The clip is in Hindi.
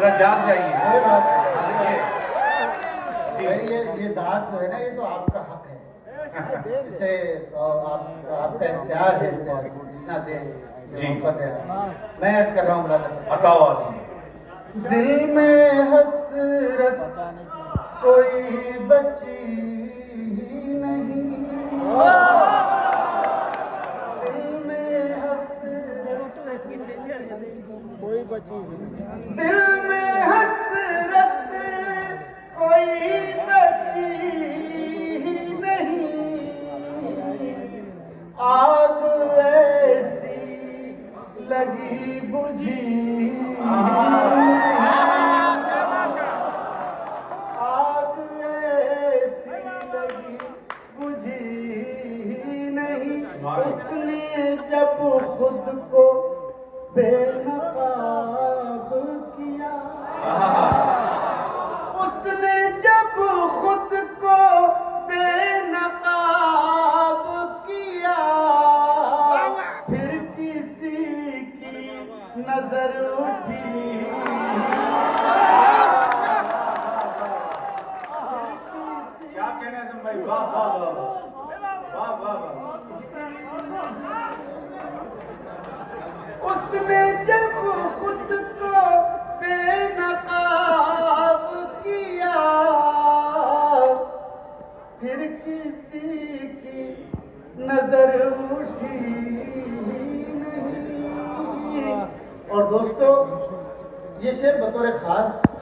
जरा जाग जाइए। कोई बात नहीं। हाँ, देखिए ये दाद जो है ना, ये तो आपका हक है, इसे तो आपका इख्तियार है, इसे जितना दे, ये मोहब्बत है आपकी। मैं अर्ज कर रहा हूँ बुलादा बताओ आज़म। दिल में हसरत कोई बची नहीं, दिल में हसरत कोई बची नहीं, दिल में हसरत कोई बची नहीं, आग ऐसी लगी बुझी, आग ऐसी लगी बुझी नहीं, उसने जब खुद को बेनकाब किया, उसने जब खुद को बेनकाब किया, फिर किसी की नजर उठी, क्या कहना है भाई? वाह वाह वाह वाह वाह वाह। उसने जब खुद को बेनकाब किया, फिर किसी की नजर उठी नहीं। और दोस्तों, ये शेर बतौर खास